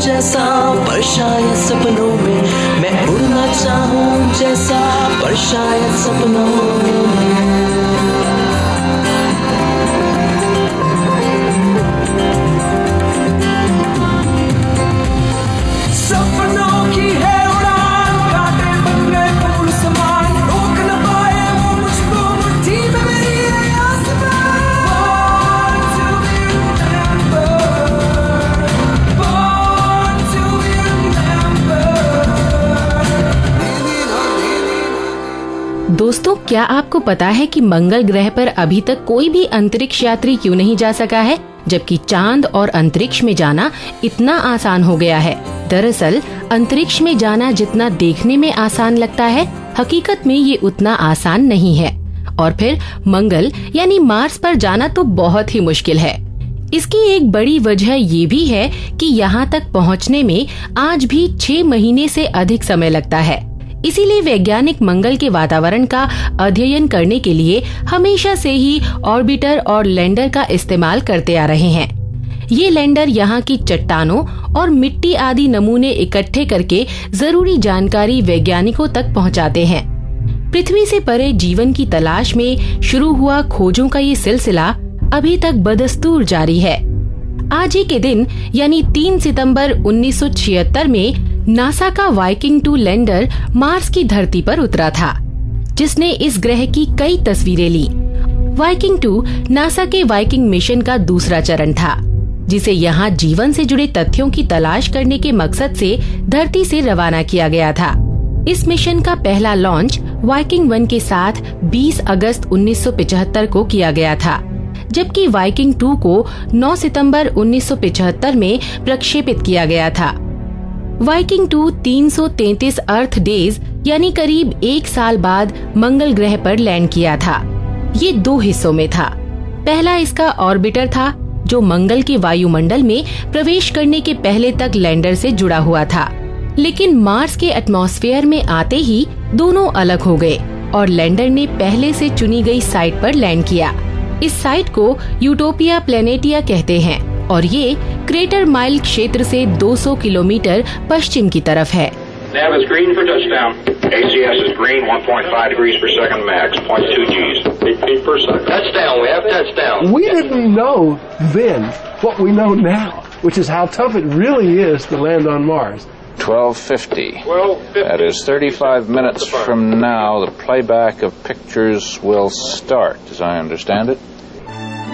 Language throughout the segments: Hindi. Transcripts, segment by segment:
जैसा पर शायद सपनों में, मैं उड़ना चाहूं जैसा पर शायद सपनों में। दोस्तों, क्या आपको पता है कि मंगल ग्रह पर अभी तक कोई भी अंतरिक्ष यात्री क्यों नहीं जा सका है, जबकि चांद और अंतरिक्ष में जाना इतना आसान हो गया है। दरअसल अंतरिक्ष में जाना जितना देखने में आसान लगता है, हकीकत में ये उतना आसान नहीं है। और फिर मंगल यानी मार्स पर जाना तो बहुत ही मुश्किल है। इसकी एक बड़ी वजह ये भी है कि यहाँ तक पहुँचने में आज भी 6 महीने से अधिक समय लगता है। इसीलिए वैज्ञानिक मंगल के वातावरण का अध्ययन करने के लिए हमेशा से ही ऑर्बिटर और लैंडर का इस्तेमाल करते आ रहे हैं। ये लैंडर यहाँ की चट्टानों और मिट्टी आदि नमूने इकट्ठे करके जरूरी जानकारी वैज्ञानिकों तक पहुँचाते हैं। पृथ्वी से परे जीवन की तलाश में शुरू हुआ खोजों का ये सिलसिला अभी तक बदस्तूर जारी है। आज ही के दिन यानी 3 सितंबर 1976 में नासा का वाइकिंग 2 लैंडर मार्स की धरती पर उतरा था, जिसने इस ग्रह की कई तस्वीरें ली। वाइकिंग 2 नासा के वाइकिंग मिशन का दूसरा चरण था, जिसे यहाँ जीवन से जुड़े तथ्यों की तलाश करने के मकसद से धरती से रवाना किया गया था। इस मिशन का पहला लॉन्च वाइकिंग 1 के साथ 20 अगस्त 1975 को किया गया था, जबकि वाइकिंग 2 को 9 सितंबर 1975 में प्रक्षेपित किया गया था। वाइकिंग 2 333 अर्थ डेज यानी करीब 1 साल बाद मंगल ग्रह पर लैंड किया था। ये 2 हिस्सों में था। पहला इसका ऑर्बिटर था, जो मंगल के वायुमंडल में प्रवेश करने के पहले तक लैंडर से जुड़ा हुआ था, लेकिन मार्स के एटमॉस्फेयर में आते ही दोनों अलग हो गए और लैंडर ने पहले से चुनी गई साइट पर लैंड किया। इस साइट को यूटोपिया प्लेनेटिया कहते हैं और ये क्रेटर माइल क्षेत्र से 200 किलोमीटर पश्चिम की तरफ है। Nav is green for touchdown. ACS is green, 1.5 degrees per second max, 0.2 Gs. Feet per second. Touchdown, we have touchdown. We didn't know then what we know now, which is how tough it really is to land on Mars. 12:50. That is 35 minutes from now. The playback of pictures will start, as I understand it.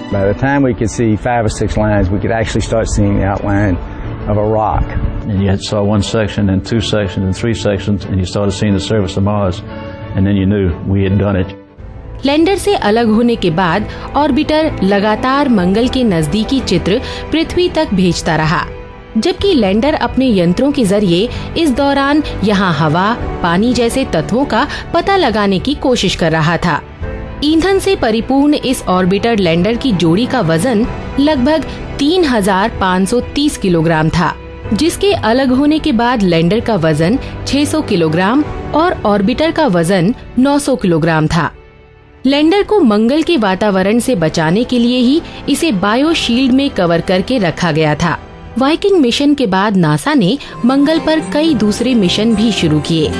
By the time we could see 5 or 6 lines, we could actually start seeing the outline of a rock. And you saw 1 section and 2 sections and 3 sections, and you started seeing the surface of Mars, and then you knew we had done it. Lander से अलग होने के बाद ऑर्बिटर लगातार मंगल के नजदीकी चित्र पृथ्वी तक भेजता रहा, जबकि लैंडर अपने यंत्रों के जरिए इस दौरान यहाँ हवा, पानी जैसे तत्वों का पता लगाने की कोशिश कर रहा था। ईंधन से परिपूर्ण इस ऑर्बिटर लैंडर की जोड़ी का वजन लगभग 3530 किलोग्राम था, जिसके अलग होने के बाद लैंडर का वजन 600 किलोग्राम और ऑर्बिटर का वजन 900 किलोग्राम था। लैंडर को मंगल के वातावरण से बचाने के लिए ही इसे बायोशील्ड में कवर करके रखा गया था। वाइकिंग मिशन के बाद नासा ने मंगल पर कई दूसरे मिशन भी शुरू किए।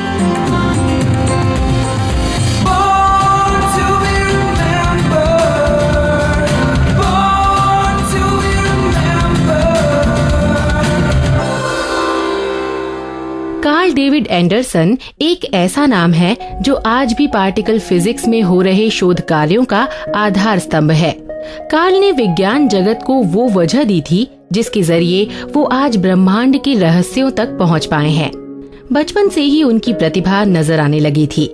कार्ल डेविड एंडरसन एक ऐसा नाम है जो आज भी पार्टिकल फिजिक्स में हो रहे शोध कार्यों का आधार स्तंभ है। कार्ल ने विज्ञान जगत को वो वजह दी थी जिसके जरिए वो आज ब्रह्मांड के रहस्यों तक पहुंच पाए हैं। बचपन से ही उनकी प्रतिभा नजर आने लगी थी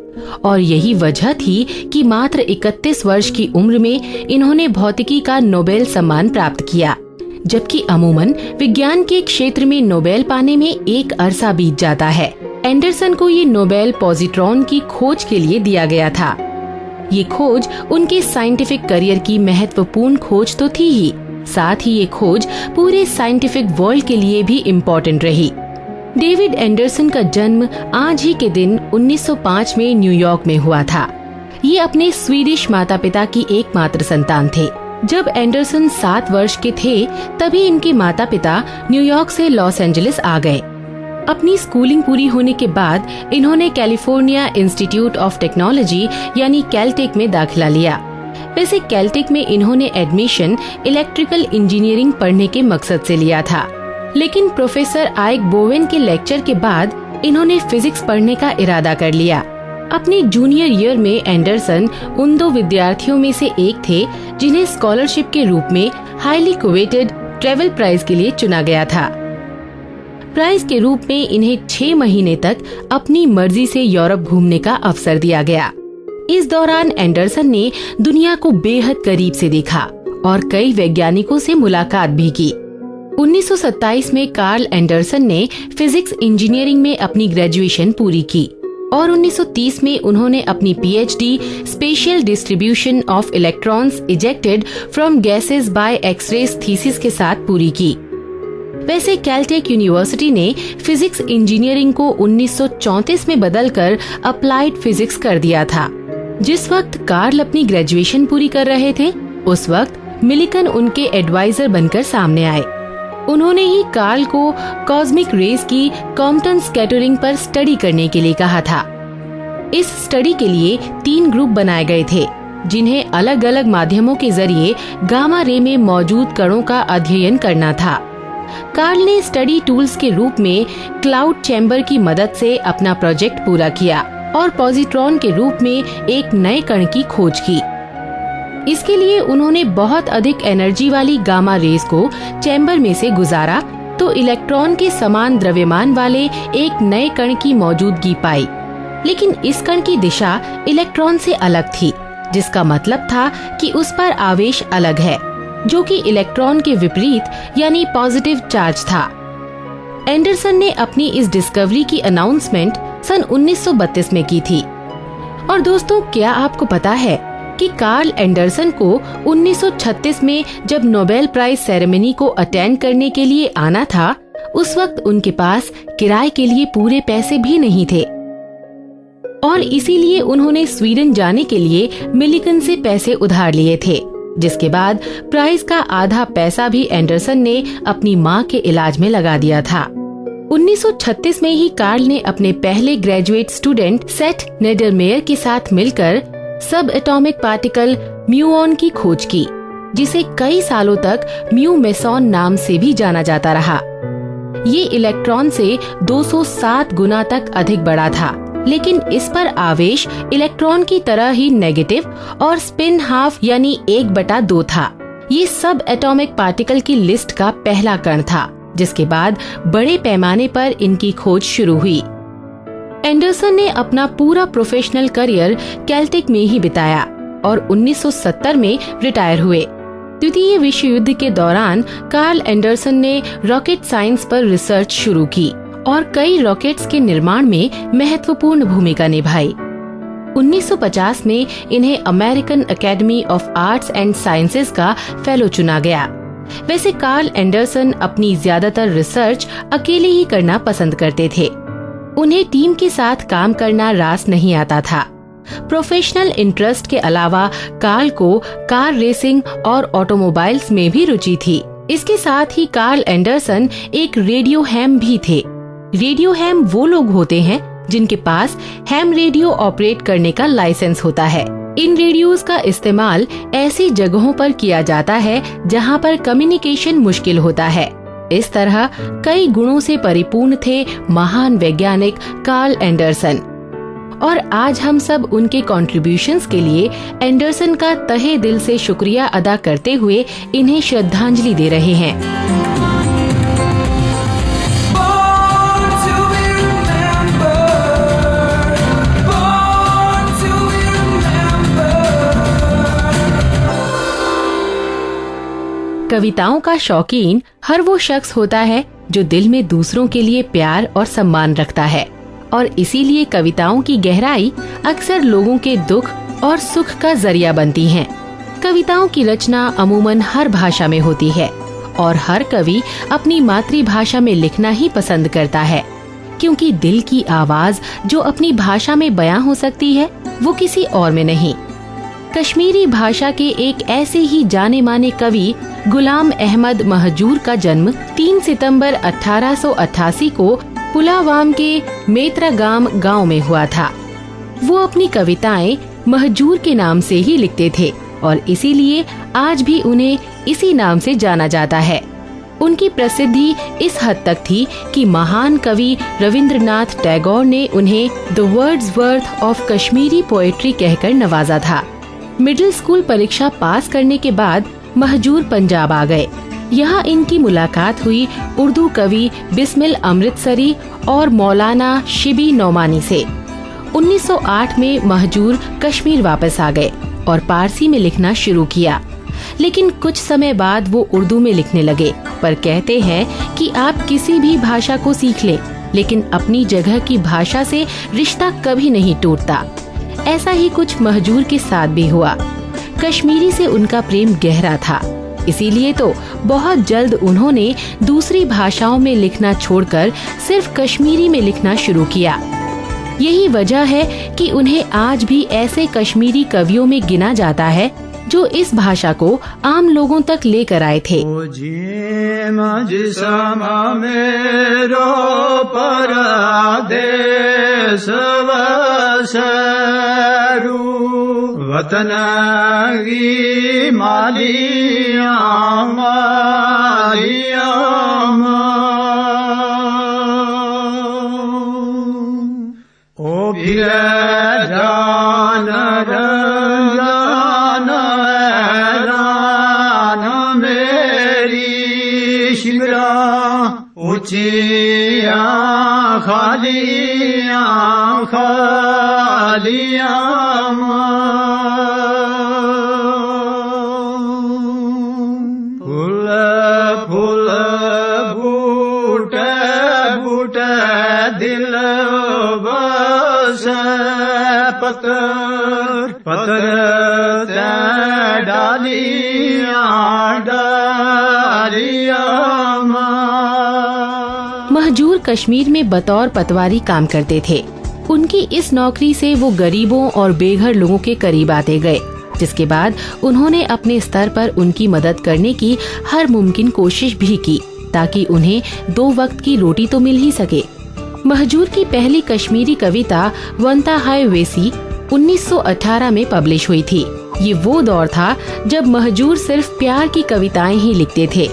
और यही वजह थी कि मात्र 31 वर्ष की उम्र में इन्होंने भौतिकी का नोबेल सम्मान प्राप्त किया, जबकि अमूमन विज्ञान के क्षेत्र में नोबेल पाने में एक अरसा बीत जाता है। एंडरसन को ये नोबेल पॉजिट्रॉन की खोज के लिए दिया गया था। ये खोज उनके साइंटिफिक करियर की महत्वपूर्ण खोज तो थी ही, साथ ही ये खोज पूरे साइंटिफिक वर्ल्ड के लिए भी इम्पोर्टेंट रही। डेविड एंडरसन का जन्म आज ही के दिन 1905 में न्यूयॉर्क में हुआ था। ये अपने स्वीडिश माता पिता की एकमात्र संतान थे। जब एंडरसन 7 वर्ष के थे तभी इनके माता पिता न्यूयॉर्क से लॉस एंजलिस आ गए। अपनी स्कूलिंग पूरी होने के बाद इन्होंने कैलिफोर्निया इंस्टीट्यूट ऑफ टेक्नोलॉजी यानी कैलटेक में दाखिला लिया। वैसे कैलटेक में इन्होंने एडमिशन इलेक्ट्रिकल इंजीनियरिंग पढ़ने के मकसद से लिया था, लेकिन प्रोफेसर आइक बोवेन के लेक्चर के बाद इन्होंने फिजिक्स पढ़ने का इरादा कर लिया। अपने जूनियर ईयर में एंडरसन उन 2 विद्यार्थियों में से एक थे जिन्हें स्कॉलरशिप के रूप में हाईली कोवेटेड ट्रेवल प्राइज के लिए चुना गया था। प्राइज के रूप में इन्हें 6 महीने तक अपनी मर्जी से यूरोप घूमने का अवसर दिया गया। इस दौरान एंडरसन ने दुनिया को बेहद करीब से देखा और कई वैज्ञानिकों से मुलाकात भी की। 1927 में कार्ल एंडरसन ने फिजिक्स इंजीनियरिंग में अपनी ग्रेजुएशन पूरी की और 1930 में उन्होंने अपनी PhD special distribution of electrons ejected from gases by X rays thesis के साथ पूरी की। वैसे कैलटेक यूनिवर्सिटी ने फिजिक्स इंजीनियरिंग को 1934 में बदलकर अप्लाइड फिजिक्स कर दिया था। जिस वक्त कार्ल अपनी ग्रेजुएशन पूरी कर रहे थे, उस वक्त मिलिकन उनके एडवाइजर बनकर सामने आए। उन्होंने ही कार्ल को कॉस्मिक रेज की कॉम्पटन स्कैटरिंग पर स्टडी करने के लिए कहा था। इस स्टडी के लिए 3 ग्रुप बनाए गए थे, जिन्हें अलग अलग माध्यमों के जरिए गामा रे में मौजूद कणों का अध्ययन करना था। कार्ल ने स्टडी टूल्स के रूप में क्लाउड चैम्बर की मदद से अपना प्रोजेक्ट पूरा किया और पॉजिट्रॉन के रूप में एक नए कण की खोज की। इसके लिए उन्होंने बहुत अधिक एनर्जी वाली गामा रेज को चैम्बर में से गुजारा तो इलेक्ट्रॉन के समान द्रव्यमान वाले एक नए कण की मौजूदगी पाई, लेकिन इस कण की दिशा इलेक्ट्रॉन से अलग थी, जिसका मतलब था कि उस पर आवेश अलग है, जो कि इलेक्ट्रॉन के विपरीत यानी पॉजिटिव चार्ज था। एंडरसन ने अपनी इस डिस्कवरी की अनाउंसमेंट सन 1932 में की थी। और दोस्तों, क्या आपको पता है कि कार्ल एंडरसन को 1936 में जब नोबेल प्राइज सेरेमनी को अटेंड करने के लिए आना था, उस वक्त उनके पास किराए के लिए पूरे पैसे भी नहीं थे और इसीलिए उन्होंने स्वीडन जाने के लिए मिलिकन से पैसे उधार लिए थे, जिसके बाद प्राइज का आधा पैसा भी एंडरसन ने अपनी मां के इलाज में लगा दिया था। 1936 में ही कार्ल ने अपने पहले ग्रेजुएट स्टूडेंट सेट नेडरमेयर के साथ मिलकर सब एटॉमिक पार्टिकल म्यूऑन की खोज की, जिसे कई सालों तक म्यू मेसॉन नाम से भी जाना जाता रहा। ये इलेक्ट्रॉन से 207 गुना तक अधिक बड़ा था, लेकिन इस पर आवेश इलेक्ट्रॉन की तरह ही नेगेटिव और स्पिन हाफ यानी 1/2 था। ये सब एटॉमिक पार्टिकल की लिस्ट का पहला कण था, जिसके बाद बड़े पैमाने पर इनकी खोज शुरू हुई। एंडरसन ने अपना पूरा प्रोफेशनल करियर कैलटेक में ही बिताया और 1970 में रिटायर हुए। द्वितीय विश्व युद्ध के दौरान कार्ल एंडरसन ने रॉकेट साइंस पर रिसर्च शुरू की और कई रॉकेट्स के निर्माण में महत्वपूर्ण भूमिका निभाई। 1950 में इन्हें American academy of arts and sciences का फेलो चुना गया। वैसे कार्ल एंडरसन अपनी ज्यादातर रिसर्च अकेले ही करना पसंद करते थे। उन्हें टीम के साथ काम करना रास नहीं आता था। प्रोफेशनल इंटरेस्ट के अलावा कार्ल को कार रेसिंग और ऑटोमोबाइल्स में भी रुचि थी। इसके साथ ही कार्ल एंडरसन एक रेडियो हैम भी थे। रेडियो हैम वो लोग होते हैं जिनके पास हैम रेडियो ऑपरेट करने का लाइसेंस होता है। इन रेडियोस का इस्तेमाल ऐसी जगहों पर किया जाता है जहां पर कम्युनिकेशन मुश्किल होता है। इस तरह कई गुणों से परिपूर्ण थे महान वैज्ञानिक कार्ल एंडरसन, और आज हम सब उनके कॉन्ट्रिब्यूशंस के लिए एंडरसन का तहे दिल से शुक्रिया अदा करते हुए इन्हें श्रद्धांजलि दे रहे हैं। कविताओं का शौकीन हर वो शख्स होता है जो दिल में दूसरों के लिए प्यार और सम्मान रखता है, और इसीलिए कविताओं की गहराई अक्सर लोगों के दुख और सुख का जरिया बनती हैं। कविताओं की रचना अमूमन हर भाषा में होती है और हर कवि अपनी मातृभाषा में लिखना ही पसंद करता है, क्योंकि दिल की आवाज जो अपनी भाषा में बयां हो सकती है वो किसी और में नहीं। कश्मीरी भाषा के एक ऐसे ही जाने माने कवि गुलाम अहमद महजूर का जन्म 3 सितंबर 1888 को पुलावाम के मेत्रागाम गांव में हुआ था। वो अपनी कविताएं महजूर के नाम से ही लिखते थे और इसीलिए आज भी उन्हें इसी नाम से जाना जाता है। उनकी प्रसिद्धि इस हद तक थी कि महान कवि रविंद्रनाथ टैगोर ने उन्हें the Wordsworth of Kashmiri poetry कहकर नवाजा था। मिडिल स्कूल परीक्षा पास करने के बाद महजूर पंजाब आ गए। यहाँ इनकी मुलाकात हुई उर्दू कवि बिस्मिल अमृतसरी और मौलाना शिबी नौमानी से। 1908 में महजूर कश्मीर वापस आ गए और पारसी में लिखना शुरू किया, लेकिन कुछ समय बाद वो उर्दू में लिखने लगे। पर कहते हैं कि आप किसी भी भाषा को सीख लें, लेकिन अपनी जगह की भाषा से रिश्ता कभी नहीं टूटता। ऐसा ही कुछ महजूर के साथ भी हुआ। कश्मीरी से उनका प्रेम गहरा था, इसीलिए तो बहुत जल्द उन्होंने दूसरी भाषाओं में लिखना छोड़कर सिर्फ कश्मीरी में लिखना शुरू किया। यही वजह है कि उन्हें आज भी ऐसे कश्मीरी कवियों में गिना जाता है जो इस भाषा को आम लोगों तक लेकर आए थे। महजूर कश्मीर में बतौर पटवारी काम करते थे। उनकी इस नौकरी से वो गरीबों और बेघर लोगों के करीब आते गए, जिसके बाद उन्होंने अपने स्तर पर उनकी मदद करने की हर मुमकिन कोशिश भी की, ताकि उन्हें 2 वक्त की रोटी तो मिल ही सके। महजूर की पहली कश्मीरी कविता वंता हाय वेसी 1918 में पब्लिश हुई थी। ये वो दौर था जब महजूर सिर्फ प्यार की कविताएं ही लिखते थे।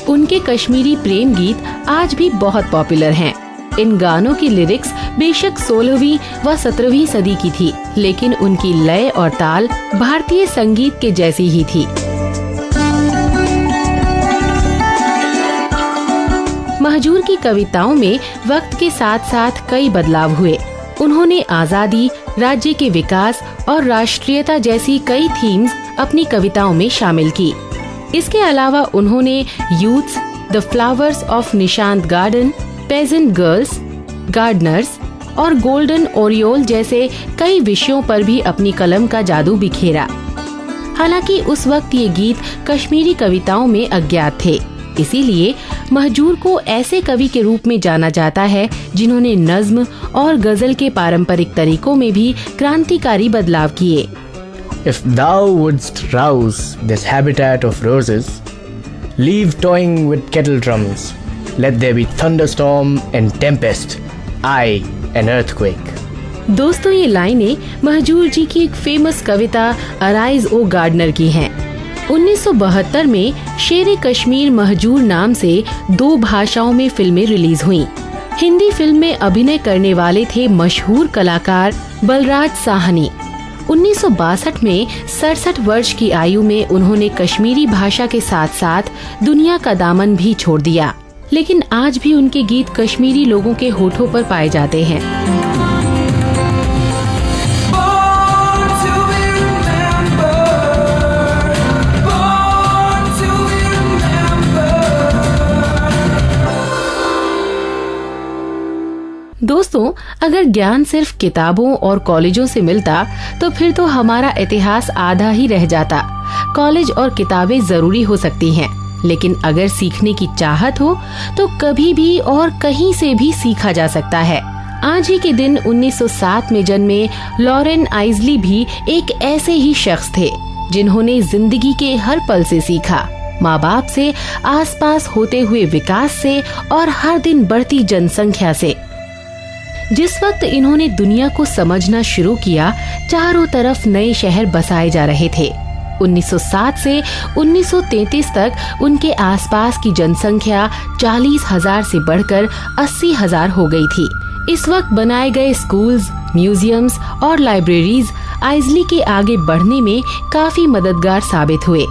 उनके कश्मीरी प्रेम गीत आज भी बहुत पॉपुलर हैं। इन गानों की लिरिक्स बेशक 16वीं व 17वीं सदी की थी, लेकिन उनकी लय और ताल भारतीय संगीत के जैसी ही थी। महजूर की कविताओं में वक्त के साथ साथ कई बदलाव हुए। उन्होंने आजादी, राज्य के विकास और राष्ट्रीयता जैसी कई थीम्स अपनी कविताओं में शामिल की। इसके अलावा उन्होंने youths, the flowers of Nishant garden, pageant girls, gardeners और गोल्डन ओरियोल जैसे कई विषयों पर भी अपनी कलम का जादू बिखेरा। हालांकि उस वक्त ये गीत कश्मीरी कविताओं में अज्ञात थे, इसीलिए महजूर को ऐसे कवि के रूप में जाना जाता है जिन्होंने नज्म और गजल के पारंपरिक तरीकों में भी क्रांतिकारी बदलाव किए। If thou wouldst rouse this habitat of roses, leave toying with kettle drums. Let there be thunderstorm and tempest, aye, an earthquake. दोस्तों, ये लाइनें महजूर जी की एक फेमस कविता अराइज ओ गार्डनर की हैं। 1972 में शेरे कश्मीर महजूर नाम से 2 भाषाओं में फिल्में रिलीज हुईं। हिंदी फिल्म में अभिनय करने वाले थे मशहूर कलाकार बलराज साहनी। 1962 में 67 वर्ष की आयु में उन्होंने कश्मीरी भाषा के साथ साथ दुनिया का दामन भी छोड़ दिया, लेकिन आज भी उनके गीत कश्मीरी लोगों के होठों पर पाए जाते हैं। दोस्तों, अगर ज्ञान सिर्फ किताबों और कॉलेजों से मिलता तो फिर तो हमारा इतिहास आधा ही रह जाता। कॉलेज और किताबें जरूरी हो सकती हैं, लेकिन अगर सीखने की चाहत हो तो कभी भी और कहीं से भी सीखा जा सकता है। आज ही के दिन 1907 में जन्मे लॉरेन आइजली भी एक ऐसे ही शख्स थे जिन्होंने जिंदगी के हर पल से सीखा, माँ बाप से, आसपास होते हुए विकास से और हर दिन बढ़ती जनसंख्या से। जिस वक्त इन्होंने दुनिया को समझना शुरू किया, चारों तरफ नए शहर बसाए जा रहे थे। 1907 से 1933 तक उनके आसपास की जनसंख्या 40,000 से बढ़कर 80,000 हो गई थी। इस वक्त बनाए गए स्कूल्स, म्यूजियम्स और लाइब्रेरीज आइजली के आगे बढ़ने में काफी मददगार साबित हुए।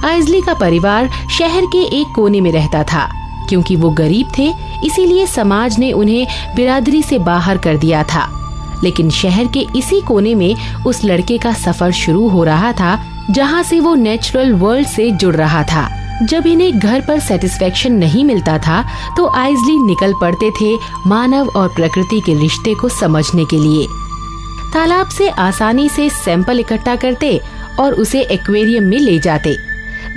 आइजली का परिवार शहर के एक कोने में रहता था। क्योंकि वो गरीब थे, इसीलिए समाज ने उन्हें बिरादरी से बाहर कर दिया था। लेकिन शहर के इसी कोने में उस लड़के का सफर शुरू हो रहा था जहाँ से वो नेचुरल वर्ल्ड से जुड़ रहा था। जब इन्हें घर पर सेटिस्फेक्शन नहीं मिलता था तो आइजली निकल पड़ते थे मानव और प्रकृति के रिश्ते को समझने के लिए। तालाब से आसानी से सैंपल इकट्ठा करते और उसे एक्वेरियम में ले जाते।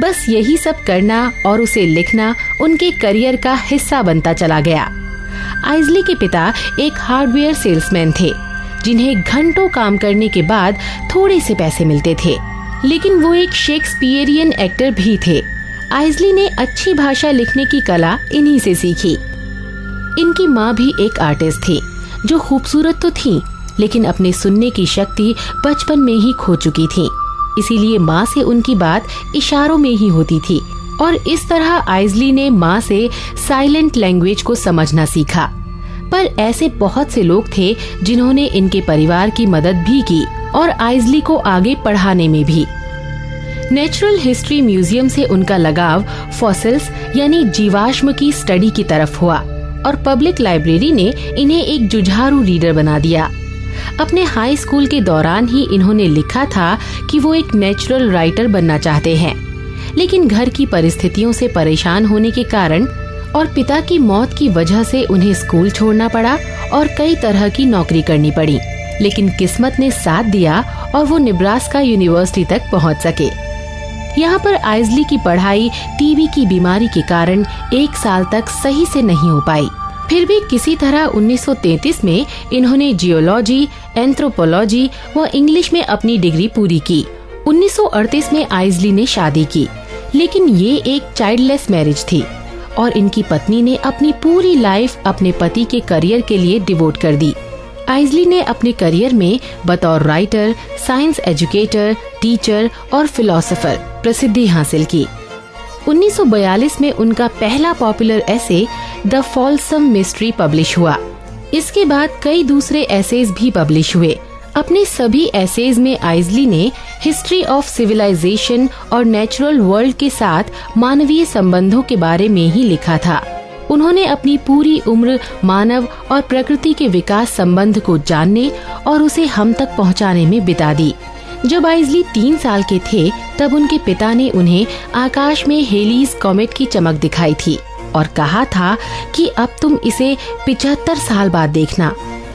बस यही सब करना और उसे लिखना उनके करियर का हिस्सा बनता चला गया। आइजली के पिता एक हार्डवेयर सेल्समैन थे, जिन्हें घंटों काम करने के बाद थोड़े से पैसे मिलते थे। लेकिन वो एक शेक्सपियरियन एक्टर भी थे। आइजली ने अच्छी भाषा लिखने की कला इन्हीं से सीखी। इनकी माँ भी एक आर्टिस्ट थी, जो खूबसूरत तो थी, लेकिन अपने सुनने की शक्ति बचपन में ही खो चुकी थी। इसीलिए माँ से उनकी बात इशारों में ही होती थी और इस तरह आइजली ने माँ से साइलेंट लैंग्वेज को समझना सीखा। पर ऐसे बहुत से लोग थे जिन्होंने इनके परिवार की मदद भी की और आइजली को आगे पढ़ाने में भी। नेचुरल हिस्ट्री म्यूजियम से उनका लगाव फॉसिल्स यानी जीवाश्म की स्टडी की तरफ हुआ और पब्लिक लाइब्रेरी ने इन्हें एक जुझारू रीडर बना दिया। अपने हाई स्कूल के दौरान ही इन्होंने लिखा था कि वो एक नेचुरल राइटर बनना चाहते हैं, लेकिन घर की परिस्थितियों से परेशान होने के कारण और पिता की मौत की वजह से उन्हें स्कूल छोड़ना पड़ा और कई तरह की नौकरी करनी पड़ी। लेकिन किस्मत ने साथ दिया और वो नेब्रास्का यूनिवर्सिटी तक पहुंच सके। यहाँ पर आइजली की पढ़ाई टीबी की बीमारी के कारण 1 साल तक सही से नहीं हो पाई। फिर भी किसी तरह 1933 में इन्होंने जियोलॉजी, एंथ्रोपोलॉजी व इंग्लिश में अपनी डिग्री पूरी की। 1938 में आइजली ने शादी की, लेकिन ये एक चाइल्डलेस मैरिज थी और इनकी पत्नी ने अपनी पूरी लाइफ अपने पति के करियर के लिए डिवोट कर दी। आइजली ने अपने करियर में बतौर राइटर, साइंस एजुकेटर, टीचर और फिलोसोफर प्रसिद्धि हासिल की। 1942 में उनका पहला popular essay the Folsom mystery publish हुआ। इसके बाद कई दूसरे एसेज भी पब्लिश हुए। अपने सभी एसेज में आइजली ने हिस्ट्री ऑफ सिविलाइजेशन और नेचुरल वर्ल्ड के साथ मानवीय संबंधों के बारे में ही लिखा था। उन्होंने अपनी पूरी उम्र मानव और प्रकृति के विकास संबंध को जानने और उसे हम तक पहुंचाने में बिता दी। जब आइजली 3 साल के थे तब उनके पिता ने उन्हें आकाश में हेलीज कॉमेट की चमक दिखाई थी और कहा था कि अब तुम इसे 75 साल बाद देखना,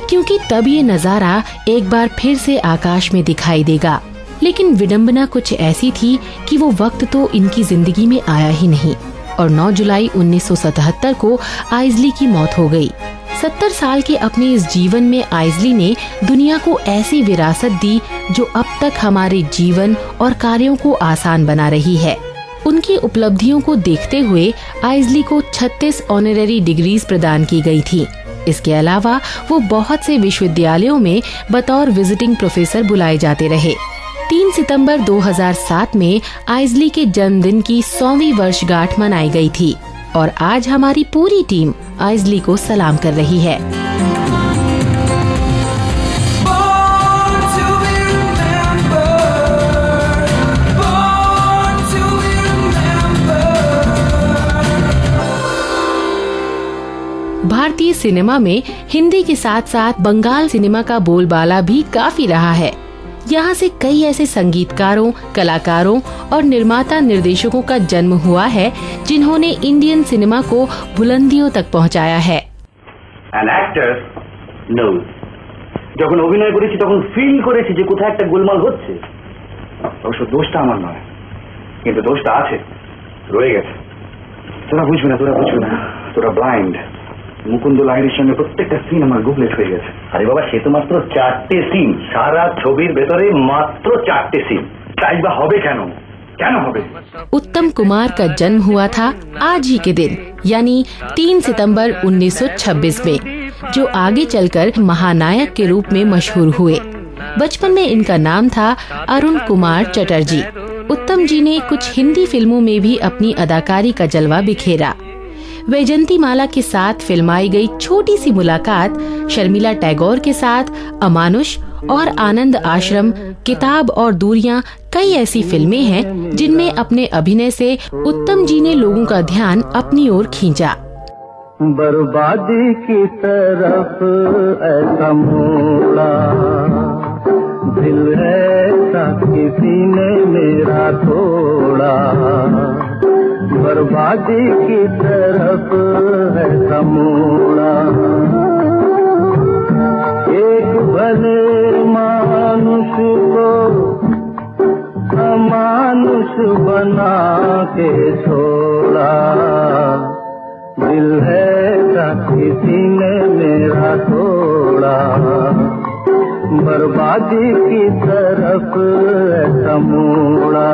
क्योंकि तब ये नजारा एक बार फिर से आकाश में दिखाई देगा। लेकिन विडंबना कुछ ऐसी थी कि वो वक्त तो इनकी जिंदगी में आया ही नहीं और 9 जुलाई 1977 को आइजली की मौत हो गई। 70 साल के अपने इस जीवन में आइजली ने दुनिया को ऐसी विरासत दी जो अब तक हमारे जीवन और कार्यों को आसान बना रही है। उनकी उपलब्धियों को देखते हुए आइजली को 36 ऑनरेरी डिग्रीज प्रदान की गई थी। इसके अलावा वो बहुत से विश्वविद्यालयों में बतौर विजिटिंग प्रोफेसर बुलाए जाते रहे। 3 सितंबर 2007 में आइजली के जन्मदिन की 100वीं वर्षगांठ मनाई गई थी और आज हमारी पूरी टीम आइजली को सलाम कर रही है। भारतीय सिनेमा में हिंदी के साथ साथ बंगाल सिनेमा का बोलबाला भी काफी रहा है। यहाँ से कई ऐसे संगीतकारों, कलाकारों और निर्माता निर्देशकों का जन्म हुआ है जिन्होंने इंडियन सिनेमा को बुलंदियों तक पहुँचाया है। An actor knows. যখন অভিনয় করেছি তখন ফিল করেছি যে কোথায় একটা গোলমাল হচ্ছে। অবশ্য দোষটা আমার নয়, কিন্তু দোষটা আছে, রয়ে গেছে। তোরা বুঝবে না, তোরা ব্লাইন্ড। মুকুন্দ লাহিড়ীর সঙ্গে প্রত্যেকটা সিন আমার গুবলেট হয়ে গেছে। আরে বাবা, সে তো মাত্র 4টে সিন, সারা ছবির ভেতরে মাত্র 4টে সিন, তাই বা হবে কেন? क्या नाम है? उत्तम कुमार का जन्म हुआ था आज ही के दिन यानी 3 सितंबर 1926 में, जो आगे चलकर महानायक के रूप में मशहूर हुए। बचपन में इनका नाम था अरुण कुमार चटर्जी। उत्तम जी ने कुछ हिंदी फिल्मों में भी अपनी अदाकारी का जलवा बिखेरा। वैजंती माला के साथ फिल्माई गई छोटी सी मुलाकात, शर्मिला टैगोर के साथ अमानुष और आनंद आश्रम, किताब और दूरियां कई ऐसी फिल्में हैं जिनमें अपने अभिनय से उत्तम जी ने लोगों का ध्यान अपनी ओर खींचा। बर्बादी की तरफ ऐसा मोड़ा, दिल ऐसा किसी ने मेरा तोड़ा, बर्बादी की तरफ ऐसा मोड़ा, एक भले मानुष को अमानुष बना के छोड़ा, दिल है किसी ने मेरा तोड़ा, बर्बादी की तरफ ऐसा मोड़ा।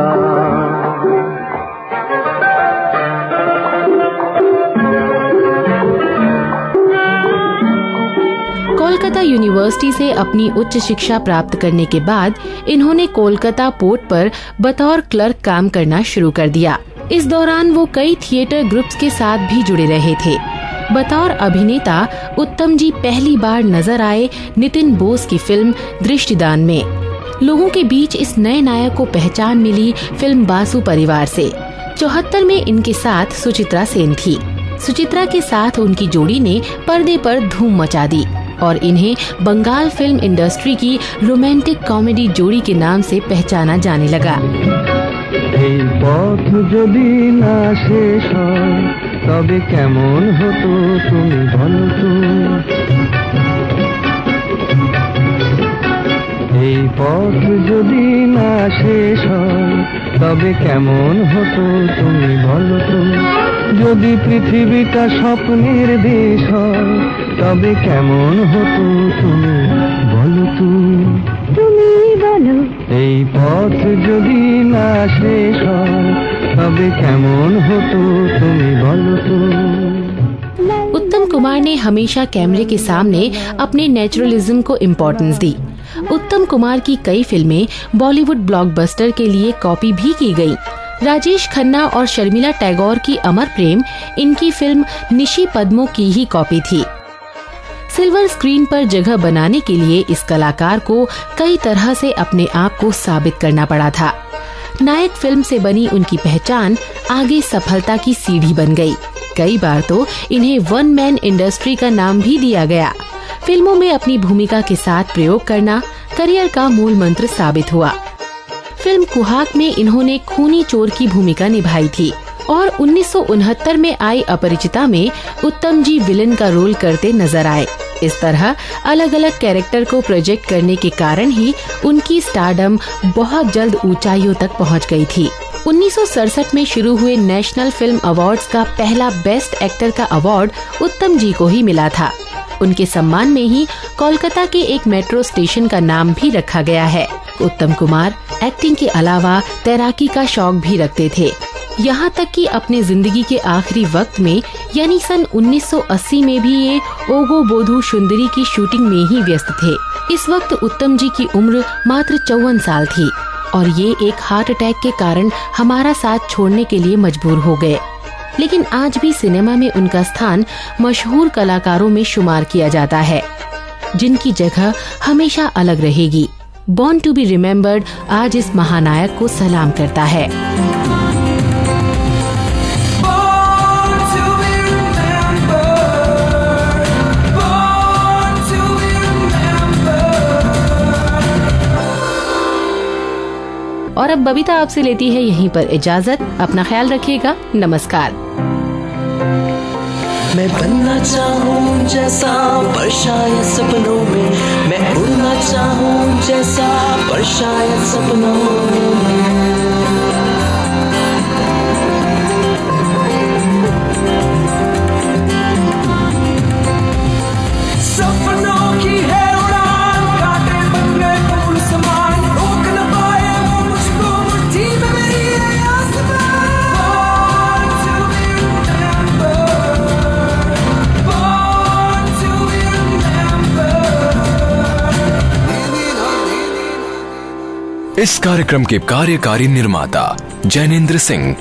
कोलकाता यूनिवर्सिटी से अपनी उच्च शिक्षा प्राप्त करने के बाद इन्होंने कोलकाता पोर्ट पर बतौर क्लर्क काम करना शुरू कर दिया। इस दौरान वो कई थिएटर ग्रुप्स के साथ भी जुड़े रहे थे। बतौर अभिनेता उत्तम जी पहली बार नजर आए नितिन बोस की फिल्म दृष्टिदान में। लोगों के बीच इस नए नायक को पहचान मिली फिल्म बासु परिवार से। 74 में इनके साथ सुचित्रा सेन थी। सुचित्रा के साथ उनकी जोड़ी ने पर्दे पर धूम मचा दी और इन्हें बंगाल फिल्म इंडस्ट्री की रोमांटिक कॉमेडी जोड़ी के नाम से पहचाना जाने लगा। এই পথ যদি না শেষ হয় তবে কেমন হতো তুমি বলো তো, এই পথ যদি না শেষ হয় তবে কেমন হতো তুমি বলো তো, যদি পৃথিবীটা স্বপ্নের দেশ হয় তবে কেমন হতো তুমি বলো তো, তুমি বলো এই পথ যদি না শেষ হয় তবে কেমন হতো তুমি বলো তো। उत्तम कुमार ने हमेशा कैमरे के सामने अपने नेचुरलिज्म को इम्पोर्टेंस दी। उत्तम कुमार की कई फिल्में बॉलीवुड ब्लॉकबस्टर के लिए कॉपी भी की गयी। राजेश खन्ना और शर्मिला टैगोर की अमर प्रेम इनकी फिल्म निशी पद्मो की ही कॉपी थी। सिल्वर स्क्रीन पर जगह बनाने के लिए इस कलाकार को कई तरह से अपने आप को साबित करना पड़ा था। नायक फिल्म से बनी उनकी पहचान आगे सफलता की सीढ़ी बन गई। कई बार तो इन्हें वन मैन इंडस्ट्री का नाम भी दिया गया। फिल्मों में अपनी भूमिका के साथ प्रयोग करना करियर का मूल मंत्र साबित हुआ। फिल्म कुहाक में इन्होंने खूनी चोर की भूमिका निभाई थी और 1969 में आई अपरिचिता में उत्तम जी विलन का रोल करते नजर आए। इस तरह अलग अलग कैरेक्टर को प्रोजेक्ट करने के कारण ही उनकी स्टारडम बहुत जल्द ऊंचाइयों तक पहुंच गई थी। 1967 में शुरू हुए नेशनल फिल्म अवार्ड्स का पहला बेस्ट एक्टर का अवार्ड उत्तम जी को ही मिला था। उनके सम्मान में ही कोलकाता के एक मेट्रो स्टेशन का नाम भी रखा गया है। उत्तम कुमार एक्टिंग के अलावा तैराकी का शौक भी रखते थे। यहाँ तक कि अपने जिंदगी के आखिरी वक्त में यानी सन 1980 में भी ये ओगो बोधू सुंदरी की शूटिंग में ही व्यस्त थे। इस वक्त उत्तम जी की उम्र मात्र 54 साल थी और ये एक हार्ट अटैक के कारण हमारा साथ छोड़ने के लिए मजबूर हो गए। लेकिन आज भी सिनेमा में उनका स्थान मशहूर कलाकारों में शुमार किया जाता है, जिनकी जगह हमेशा अलग रहेगी। बॉर्न टू बी रिमेम्बर्ड आज इस महानायक को सलाम करता है। और अब बबीता आपसे लेती है यहीं पर इजाजत। अपना ख्याल रखिएगा। नमस्कार। मैं बनना चाहूँ जैसा पर शायद सपनों में, मैं उड़ना चाहूँ जैसा पर शायद सपनों में। इस कार्यक्रम के कार्यकारी निर्माता जैनेन्द्र सिंह,